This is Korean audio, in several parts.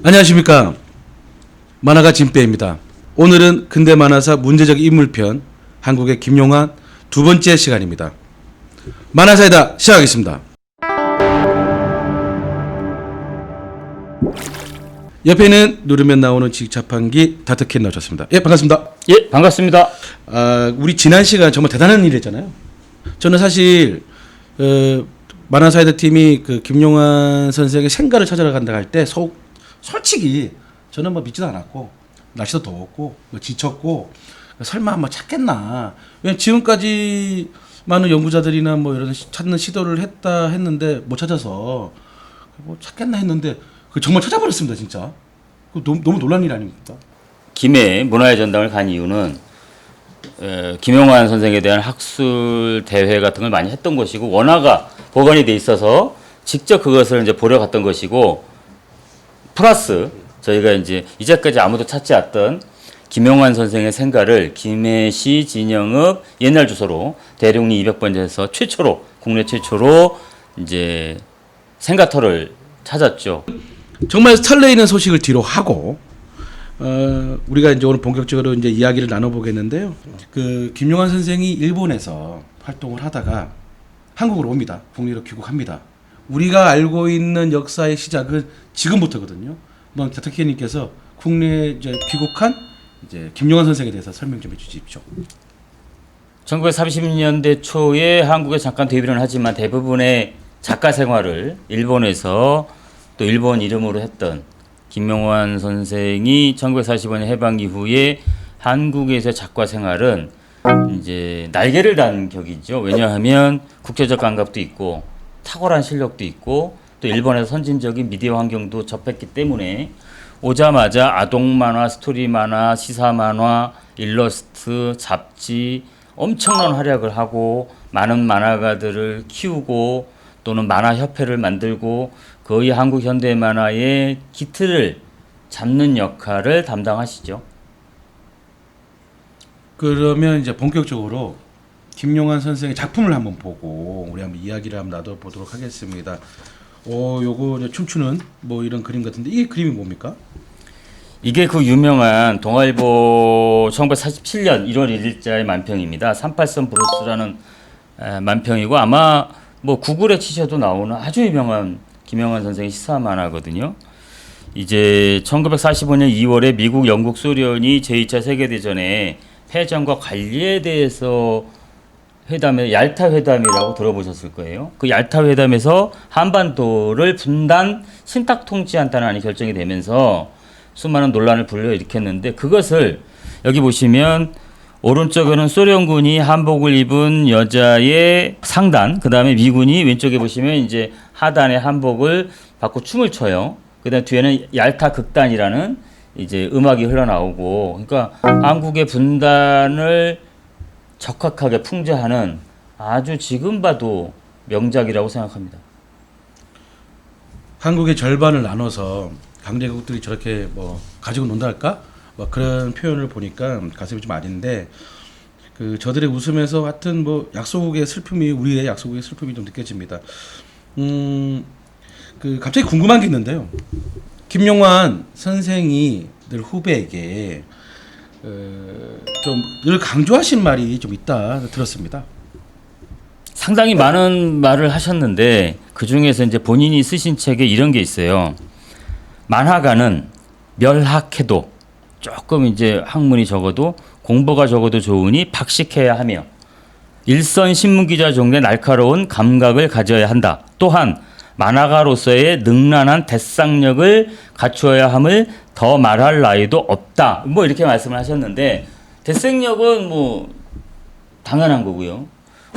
안녕하십니까. 만화가 진빼입니다. 오늘은 근대 만화사 문제적 인물편 한국의 김용환 두 번째 시간입니다. 만화사이다 시작하겠습니다. 옆에는 누르면 나오는 직자판기 다트캔 나오셨습니다. 예, 반갑습니다. 예, 반갑습니다. 우리 지난 시간 정말 대단한 일 했잖아요. 저는 사실 만화사이드 팀이 그 김용환 선생의 생가를 찾아러 간다 할 때 솔직히 저는 뭐 믿지도 않았고 날씨도 더웠고 뭐 지쳤고 설마 뭐 찾겠나. 왜냐면 지금까지 많은 연구자들이나 뭐 이런 찾는 시도를 했는데 못 찾아서 뭐 찾겠나 했는데 정말 찾아버렸습니다. 진짜. 너무 놀란 일 아닙니까? 김해 문화의 전당을 간 이유는 김용환 선생에 대한 학술 대회 같은 걸 많이 했던 것이고 원화가 보관이 돼 있어서 직접 그것을 이제 보러 갔던 것이고 플러스 저희가 이제까지 아무도 찾지 않았던 김용환 선생의 생가를 김해시 진영읍 옛날 주소로 대룡리 200번지에서 국내 최초로 이제 생가터를 찾았죠. 정말 설레이는 소식을 뒤로 하고 우리가 이제 오늘 본격적으로 이제 이야기를 나눠보겠는데요. 그 김용환 선생이 일본에서 활동을 하다가 한국으로 옵니다. 국내로 귀국합니다. 우리가 알고 있는 역사의 시작은 지금부터거든요. 한번 다트키님께서 국내에 이제 귀국한 이제 김용환 선생에 대해서 설명 좀 해주십시오. 1930년대 초에 한국에 잠깐 데뷔를 하지만 대부분의 작가 생활을 일본에서 또 일본 이름으로 했던 김용환 선생이 1945년 해방 이후에 한국에서의 작가 생활은 이제 날개를 단 격이죠. 왜냐하면 국제적 감각도 있고 탁월한 실력도 있고 또 일본에서 선진적인 미디어 환경도 접했기 때문에 오자마자 아동 만화, 스토리 만화, 시사 만화, 일러스트, 잡지 엄청난 활약을 하고 많은 만화가들을 키우고 또는 만화 협회를 만들고 거의 한국 현대 만화의 기틀을 잡는 역할을 담당하시죠. 그러면 이제 본격적으로 김용환 선생의 작품을 한번 보고 우리 한번 이야기를 한번 나눠보도록 하겠습니다. 요거 이제 춤추는 뭐 이런 그림 같은데 이 그림이 뭡니까? 이게 그 유명한 동아일보 1947년 1월 1일자의 만평입니다. 38선 브루스라는 만평이고 아마 뭐 구글에 치셔도 나오는 아주 유명한 김용환 선생의 시사 만화거든요. 이제 1945년 2월에 미국, 영국, 소련이 제2차 세계대전의 패전과 관리에 대해서 얄타 회담이라고 들어보셨을 거예요. 그 얄타 회담에서 한반도를 분단 신탁 통치한다는 결정이 되면서 수많은 논란을 불러일으켰는데 그것을 여기 보시면 오른쪽에는 소련군이 한복을 입은 여자의 상단, 그 다음에 미군이 왼쪽에 보시면 이제 하단의 한복을 받고 춤을 춰요. 그 다음 뒤에는 얄타 극단이라는 이제 음악이 흘러나오고, 그러니까 한국의 분단을 적확하게 풍자하는 아주 지금 봐도 명작이라고 생각합니다. 한국의 절반을 나눠서 강대국들이 저렇게 뭐 가지고 논다 할까? 뭐 그런 표현을 보니까 가슴이 좀 아린데 그 저들의 웃음에서 하여튼 뭐 약소국의 슬픔이 우리의 약소국의 슬픔이 좀 느껴집니다. 그 갑자기 궁금한 게 있는데요. 김용환 선생이 늘 후배에게 좀 늘 강조하신 말이 좀 있다 들었습니다. 상당히 많은 말을 하셨는데 그 중에서 이제 본인이 쓰신 책에 이런 게 있어요. 만화가는 멸학해도 조금 이제 학문이 적어도 공부가 적어도 좋으니 박식해야 하며 일선 신문 기자 정도의 날카로운 감각을 가져야 한다. 또한 만화가로서의 능란한 대상력을 갖추어야 함을 더 말할 나위도 없다. 뭐 이렇게 말씀을 하셨는데 대상력은 뭐 당연한 거고요.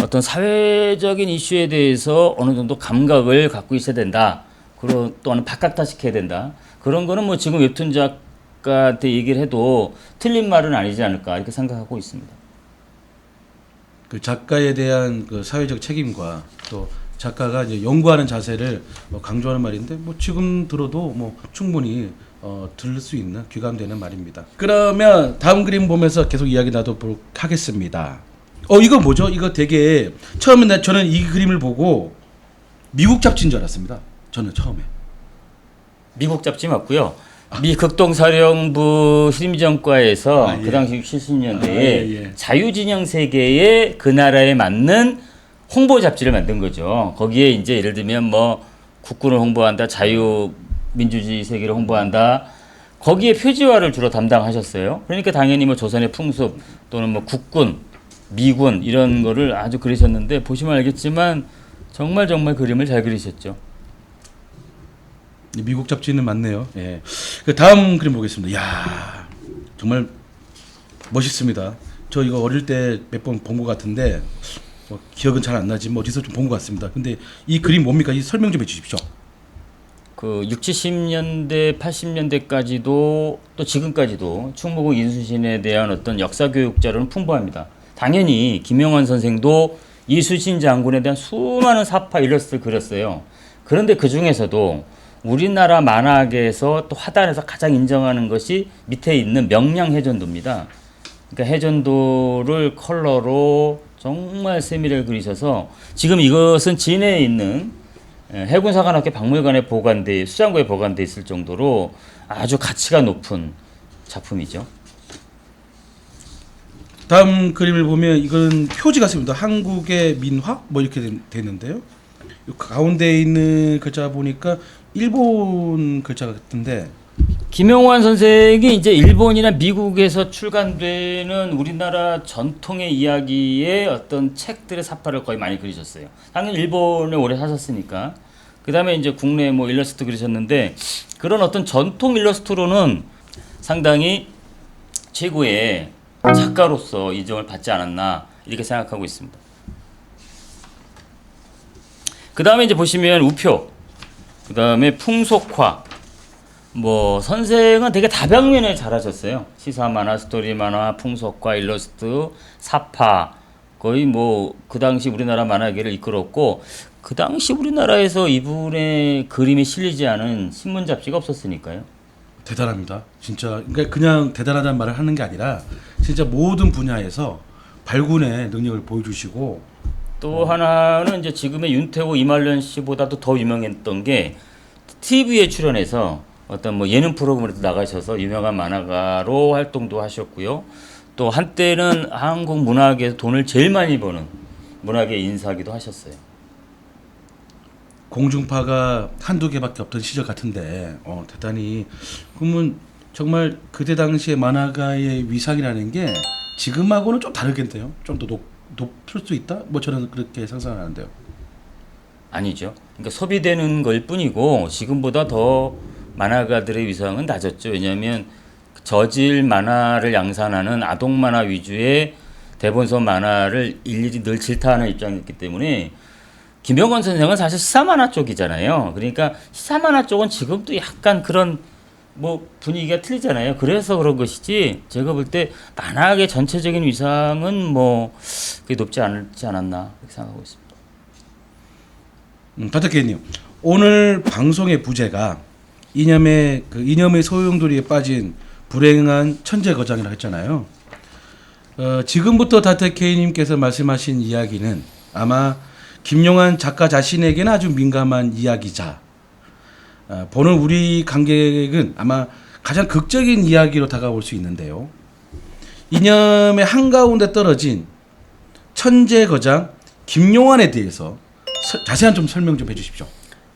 어떤 사회적인 이슈에 대해서 어느 정도 감각을 갖고 있어야 된다. 그리고 또는 박학다식해야 된다. 그런 거는 뭐 지금 웹툰 작가한테 얘기를 해도 틀린 말은 아니지 않을까 이렇게 생각하고 있습니다. 그 작가에 대한 그 사회적 책임과 또 작가가 이제 연구하는 자세를 강조하는 말인데 뭐 지금 들어도 뭐 충분히 들을 수 있는 귀감되는 말입니다. 그러면 다음 그림 보면서 계속 이야기 나눠보도록 하겠습니다. 이거 뭐죠? 이거 되게 처음에 저는 이 그림을 보고 미국 잡지인 줄 알았습니다. 저는 처음에. 미국 잡지 맞고요. 미 극동사령부 심리전과에서 예. 그 당시 70년대에 예. 자유진영 세계의 그 나라에 맞는 홍보 잡지를 만든 거죠. 거기에 이제 예를 들면 뭐 국군을 홍보한다, 자유민주주의 세계를 홍보한다. 거기에 표지화를 주로 담당하셨어요. 그러니까 당연히 뭐 조선의 풍습 또는 뭐 국군, 미군 이런 거를 아주 그리셨는데 보시면 알겠지만 정말 그림을 잘 그리셨죠. 미국 잡지는 맞네요. 예. 그 다음 그림 보겠습니다. 야 정말 멋있습니다. 저 이거 어릴 때 몇 번 본 것 같은데 뭐 기억은 잘 안 나지만 어디서 좀 본 것 같습니다. 근데 이 그림 뭡니까? 이 설명 좀 해주십시오. 그 60, 70년대, 80년대까지도 또 지금까지도 충무공 이순신에 대한 어떤 역사 교육 자료는 풍부합니다. 당연히 김영환 선생도 이순신 장군에 대한 수많은 사파 일러스트를 그렸어요. 그런데 그 중에서도 우리나라 만화계에서 또 화단에서 가장 인정하는 것이 밑에 있는 명량해전도입니다. 그러니까 해전도를 컬러로 정말 세밀하게 그리셔서 지금 이것은 진해에 있는 해군사관학교 박물관에 보관돼 수장고에 보관돼 있을 정도로 아주 가치가 높은 작품이죠. 다음 그림을 보면 이건 표지 같습니다. 한국의 민화 뭐 이렇게 되는데요. 가운데 있는 글자 보니까 일본 글자 같은데 김영환 선생이 이제 일본이나 미국에서 출간되는 우리나라 전통의 이야기의 어떤 책들의 사파를 거의 많이 그리셨어요. 당연히 일본에 오래 사셨으니까. 그 다음에 이제 국내 뭐 일러스트 그리셨는데 그런 어떤 전통 일러스트로는 상당히 최고의 작가로서 인정을 받지 않았나 이렇게 생각하고 있습니다. 그 다음에 이제 보시면 우표, 그 다음에 풍속화. 뭐 선생은 되게 다방면을 잘하셨어요. 시사 만화, 스토리 만화, 풍속화, 일러스트, 사파 거의 뭐 그 당시 우리나라 만화계를 이끌었고 그 당시 우리나라에서 이분의 그림이 실리지 않은 신문 잡지가 없었으니까요. 대단합니다. 진짜 그러니까 그냥 대단하다는 말을 하는 게 아니라 진짜 모든 분야에서 발군의 능력을 보여주시고 또 하나는 이제 지금의 윤태호, 이말년 씨보다도 더 유명했던 게 TV에 출연해서 어떤 뭐 예능 프로그램에 나가셔서 유명한 만화가로 활동도 하셨고요. 또 한때는 한국 문학에서 돈을 제일 많이 버는 문학의 인사기도 하셨어요. 공중파가 한두 개밖에 없던 시절 같은데 대단히 그러면 정말 그때 당시의 만화가의 위상이라는 게 지금하고는 좀 다르겠네요. 좀 더 높을 수 있다? 뭐 저는 그렇게 상상하는데요. 아니죠. 그러니까 소비되는 걸 뿐이고 지금보다 더 만화가들의 위상은 낮았죠. 왜냐하면 저질 만화를 양산하는 아동 만화 위주의 대본서 만화를 일일이 늘 질타하는 입장이었기 때문에 김영건 선생은 사실 시사 만화 쪽이잖아요. 그러니까 시사 만화 쪽은 지금도 약간 그런 뭐 분위기가 틀리잖아요. 그래서 그런 것이지 제가 볼 때 만화의 전체적인 위상은 뭐 그게 높지 않았나 그렇게 생각하고 있습니다. 다트케이님 오늘 방송의 부제가 이념의 소용돌이에 빠진 불행한 천재 거장이라고 했잖아요. 지금부터 다트케이님께서 말씀하신 이야기는 아마 김용환 작가 자신에게는 아주 민감한 이야기자. 보는 우리 관객은 아마 가장 극적인 이야기로 다가올 수 있는데요. 이념의 한가운데 떨어진 천재 거장 김용환에 대해서 자세한 좀 설명 좀 해주십시오.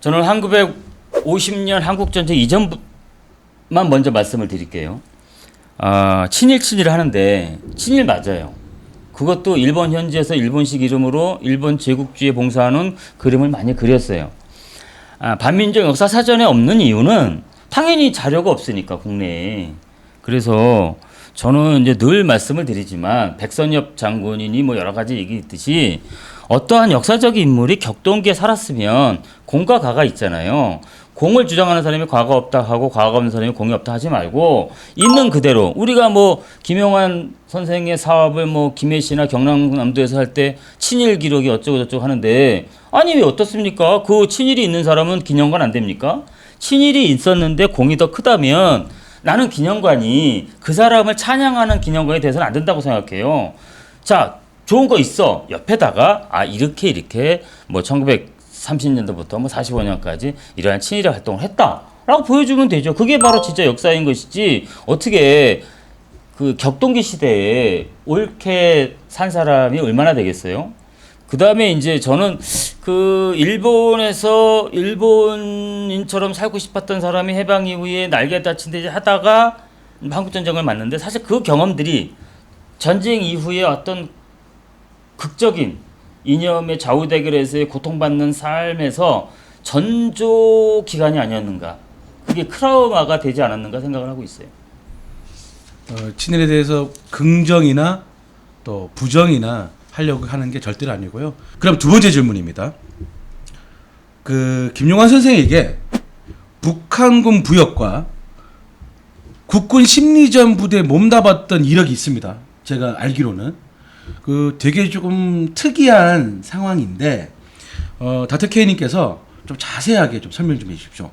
저는 1950년 한국전쟁 이전만 먼저 말씀을 드릴게요. 친일을 하는데 친일 맞아요. 그것도 일본 현지에서 일본식 이름으로 일본 제국주의에 봉사하는 그림을 많이 그렸어요. 반민족 역사 사전에 없는 이유는 당연히 자료가 없으니까 국내에. 그래서 저는 이제 늘 말씀을 드리지만 백선엽 장군이니 뭐 여러 가지 얘기 있듯이 어떠한 역사적인 인물이 격동기에 살았으면 공과 가가 있잖아요. 공을 주장하는 사람이 과거 없다 하고 과거 없는 사람이 공이 없다 하지 말고 있는 그대로 우리가 뭐 김용환 선생의 사업을 뭐 김해시나 경남도에서 할 때 친일 기록이 어쩌고 저쩌고 하는데 아니 왜 어떻습니까? 그 친일이 있는 사람은 기념관 안 됩니까? 친일이 있었는데 공이 더 크다면 나는 기념관이 그 사람을 찬양하는 기념관이 돼서는 안 된다고 생각해요. 자, 좋은 거 있어. 옆에다가 이렇게 뭐 1930년도부터 뭐 45년까지 이러한 친일의 활동을 했다. 라고 보여주면 되죠. 그게 바로 진짜 역사인 것이지 어떻게 그 격동기 시대에 옳게 산 사람이 얼마나 되겠어요? 그 다음에 이제 저는 그 일본에서 일본인처럼 살고 싶었던 사람이 해방 이후에 날개 다친 데 하다가 한국전쟁을 맞는데 사실 그 경험들이 전쟁 이후에 어떤 극적인 이념의 좌우대결에서의 고통받는 삶에서 전조 기간이 아니었는가. 그게 트라우마가 되지 않았는가 생각을 하고 있어요. 친일에 대해서 긍정이나 또 부정이나 하려고 하는 게 절대로 아니고요. 그럼 두 번째 질문입니다. 그 김용환 선생에게 북한군 부역과 국군 심리전 부대에 몸담았던 이력이 있습니다. 제가 알기로는 그 되게 조금 특이한 상황인데 다트케이님께서 좀 자세하게 좀 설명 좀 해주십시오.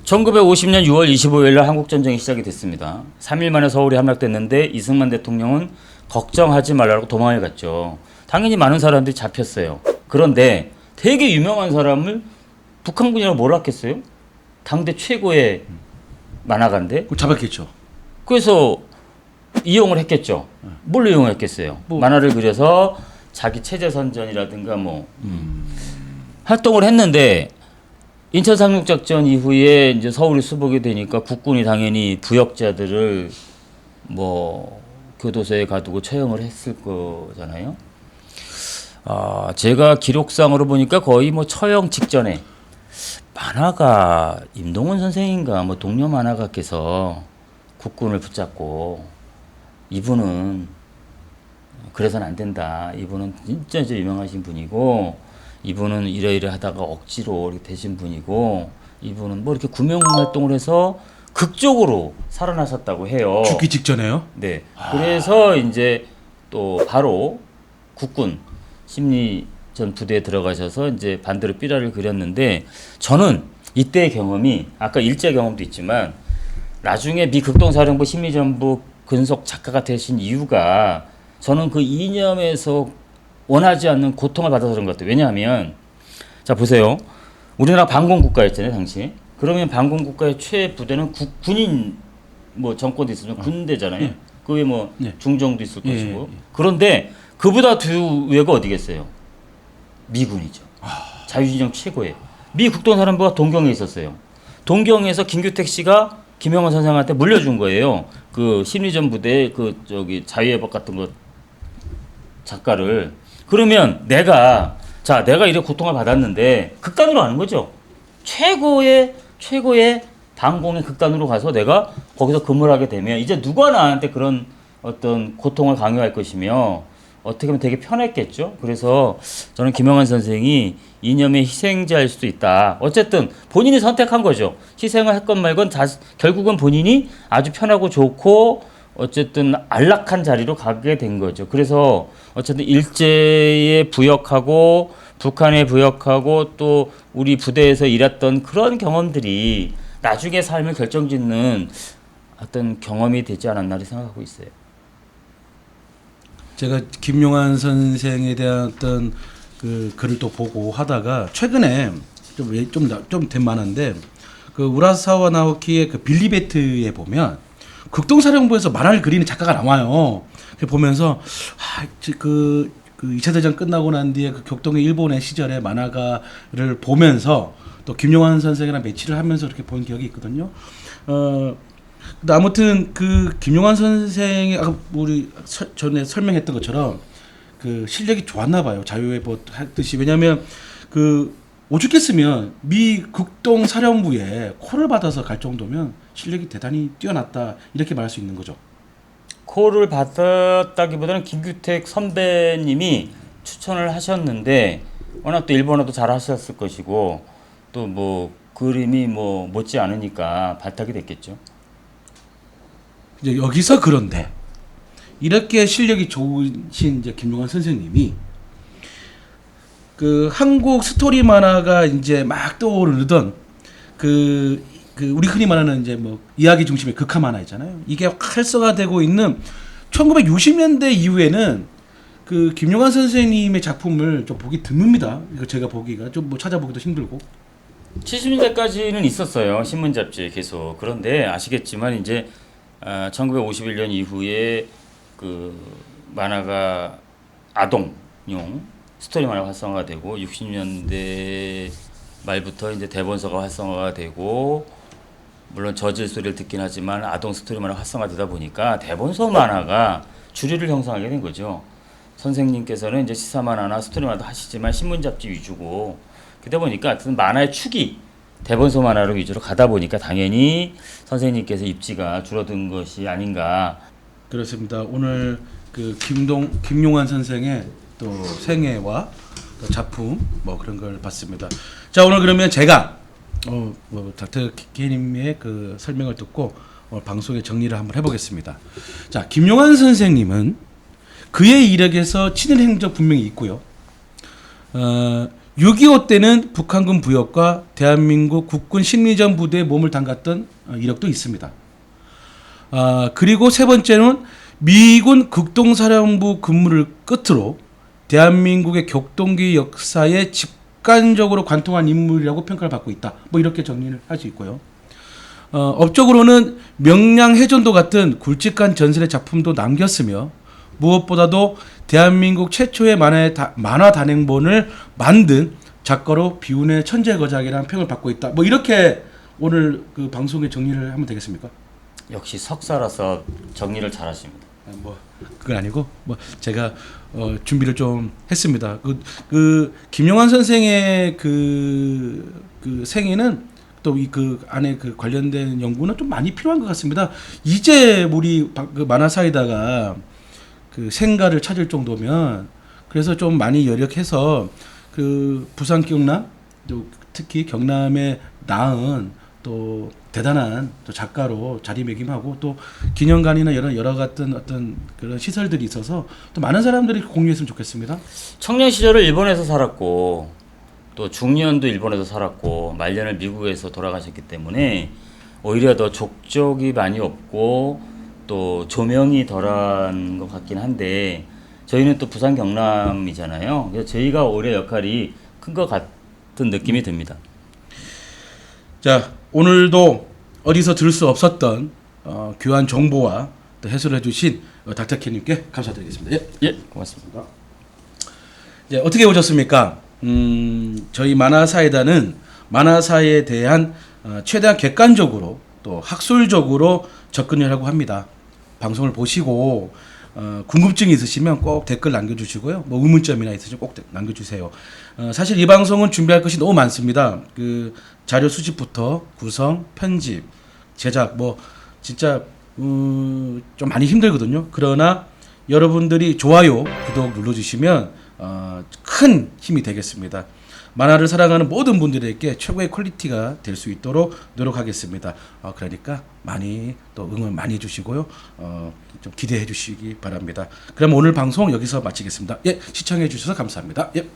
1950년 6월 25일 날 한국전쟁이 시작이 됐습니다. 3일 만에 서울이 함락됐는데 이승만 대통령은 걱정하지 말라고 도망을 갔죠. 당연히 많은 사람들이 잡혔어요. 그런데 되게 유명한 사람을 북한군이라고 몰랐겠어요? 당대 최고의 만화가인데. 잡았겠죠. 그래서 이용을 했겠죠. 뭘로 이용했겠어요? 만화를 그려서 자기 체제 선전이라든가 뭐 활동을 했는데 인천 상륙작전 이후에 이제 서울이 수복이 되니까 국군이 당연히 부역자들을 뭐 교도소에 가두고 처형을 했을 거잖아요. 제가 기록상으로 보니까 거의 뭐 처형 직전에 만화가 임동원 선생인가 뭐 동료 만화가께서 국군을 붙잡고 이분은 그래서는 안 된다. 이분은 진짜 유명하신 분이고 이분은 이래 하다가 억지로 이렇게 되신 분이고 이분은 뭐 이렇게 구명 활동을 해서 극적으로 살아나셨다고 해요. 죽기 직전에요? 네. 그래서 이제 또 바로 국군 심리전 부대에 들어가셔서 이제 반대로 삐라를 그렸는데 저는 이때의 경험이 아까 일제 경험도 있지만 나중에 미 극동사령부 심리전부 근속 작가가 되신 이유가 저는 그 이념에서 원하지 않는 고통을 받아서 그런 것 같아요. 왜냐하면 자 보세요. 우리나라 반공국가였잖아요 당시. 그러면 반공국가의 최부대는 군인 뭐 정권도 있으면 군대잖아요. 예. 그 외에 뭐 예. 중정도 있을 예, 것이고. 예. 그런데 그보다 뒤에가 어디겠어요? 미군이죠. 자유진영 최고예요. 미 국동사령부가 동경에 있었어요. 동경에서 김규택 씨가 김영환 선생한테 물려준 거예요. 그 심리전 부대 그 저기 자유의 법 같은 거 작가를. 그러면 내가 이렇게 고통을 받았는데 극단으로 가는 거죠. 최고의 반공의 극단으로 가서 내가 거기서 근무를 하게 되면 이제 누가 나한테 그런 어떤 고통을 강요할 것이며 어떻게 보면 되게 편했겠죠. 그래서 저는 김영환 선생이 이념의 희생자일 수도 있다. 어쨌든 본인이 선택한 거죠. 희생을 했건 말건 결국은 본인이 아주 편하고 좋고 어쨌든 안락한 자리로 가게 된 거죠. 그래서 어쨌든 일제에 부역하고 북한에 부역하고 또 우리 부대에서 일했던 그런 경험들이 나중에 삶을 결정짓는 어떤 경험이 되지 않았나 생각하고 있어요. 제가 김용환 선생에 대한 어떤 그 글을 또 보고 하다가 최근에 좀 된 만한데 그 우라사와 나오키의 그 빌리베트에 보면 극동사령부에서 만화를 그리는 작가가 나와요. 그 보면서 그 2차 대전 끝나고 난 뒤에 그 격동의 일본의 시절의 만화가를 보면서 또 김용환 선생이랑 매치를 하면서 이렇게 본 기억이 있거든요. 근데 아무튼 그 김용환 선생이 아까 우리 전에 설명했던 것처럼 그 실력이 좋았나 봐요. 자유의 법 했듯이. 왜냐하면 그 오죽했으면 미 극동 사령부에 콜을 받아서 갈 정도면 실력이 대단히 뛰어났다 이렇게 말할 수 있는 거죠. 콜을 받았다기보다는 김규택 선배님이 추천을 하셨는데 워낙 또 일본어도 잘 하셨을 것이고 또 뭐 그림이 뭐 못지 않으니까 발탁이 됐겠죠. 이제 여기서 그런데 이렇게 실력이 좋으신 이제 김용환 선생님이 그 한국 스토리 만화가 이제 막 떠오르던 그 우리 흔히 말하는 이제 뭐 이야기 중심의 극화 만화 있잖아요. 이게 활성화되고 있는 1960년대 이후에는 그 김용환 선생님의 작품을 좀 보기 드뭅니다. 이거 제가 보기가 좀 뭐 찾아보기도 힘들고. 70년대까지는 있었어요. 신문 잡지에 계속. 그런데 아시겠지만 이제 1951년 이후에 그 만화가 아동용 스토리 만화가 활성화가 되고 60년대 말부터 이제 대본서가 활성화가 되고 물론 저질 소리를 듣긴 하지만 아동 스토리 만화가 활성화되다 보니까 대본서 만화가 주류를 형성하게 된 거죠. 선생님께서는 이제 시사 만화나 스토리 만화도 하시지만 신문 잡지 위주고 그러다 보니까 하여튼 만화의 축이 대본서 만화로 위주로 가다 보니까 당연히 선생님께서 입지가 줄어든 것이 아닌가. 그렇습니다. 오늘 그 김용환 선생의 또 생애와 또 작품 뭐 그런 걸 봤습니다. 자, 오늘 그러면 제가 닥터 K님의 그 설명을 듣고 오늘 방송의 정리를 한번 해보겠습니다. 자, 김용환 선생님은 그의 이력에서 친일 행적 분명히 있고요. 6.25 때는 북한군 부역과 대한민국 국군 심리전 부대에 몸을 담갔던 이력도 있습니다. 그리고 세 번째는 미군 극동사령부 근무를 끝으로 대한민국의 격동기 역사에 직관적으로 관통한 인물이라고 평가를 받고 있다. 뭐 이렇게 정리를 할 수 있고요. 업적으로는 명량해전도 같은 굵직한 전설의 작품도 남겼으며 무엇보다도 대한민국 최초의 만화 단행본을 만든 작가로 비운의 천재거작이라는 평을 받고 있다. 뭐 이렇게 오늘 그 방송의 정리를 하면 되겠습니까? 역시 석사라서 정리를 잘하십니다. 뭐 그건 아니고 뭐 제가 준비를 좀 했습니다. 그 김용환 선생의 그 생애는 또 그 안에 그 관련된 연구는 좀 많이 필요한 것 같습니다. 이제 우리 그 만화 사이다가 그 생가를 찾을 정도면 그래서 좀 많이 여력해서 그 부산 경남 또 특히 경남에 낳은 또 대단한 또 작가로 자리매김하고 또 기념관이나 여러 같은 어떤 그런 시설들이 있어서 또 많은 사람들이 공유했으면 좋겠습니다. 청년 시절을 일본에서 살았고 또 중년도 일본에서 살았고 말년을 미국에서 돌아가셨기 때문에 오히려 더 족적이 많이 없고 또 조명이 덜한 것 같긴 한데 저희는 또 부산 경남이잖아요. 그래서 저희가 오히려 역할이 큰 것 같은 느낌이 듭니다. 자, 오늘도 어디서 들을 수 없었던 귀한 정보와 또 해설을 해주신 닥터 K님께 감사드리겠습니다. 예, 고맙습니다. 이제 어떻게 오셨습니까? 저희 만화사이다는 만화사에 대한 최대한 객관적으로 또 학술적으로 접근하려고 합니다. 방송을 보시고 궁금증이 있으시면 꼭 댓글 남겨주시고요. 뭐 의문점이나 있으시면 꼭 남겨주세요. 사실 이 방송은 준비할 것이 너무 많습니다. 그 자료 수집부터 구성, 편집, 제작 뭐 진짜 좀 많이 힘들거든요. 그러나 여러분들이 좋아요, 구독 눌러주시면 큰 힘이 되겠습니다. 만화를 사랑하는 모든 분들에게 최고의 퀄리티가 될 수 있도록 노력하겠습니다. 그러니까 많이 또 응원 많이 해주시고요. 좀 기대해 주시기 바랍니다. 그럼 오늘 방송 여기서 마치겠습니다. 예, 시청해 주셔서 감사합니다. 예.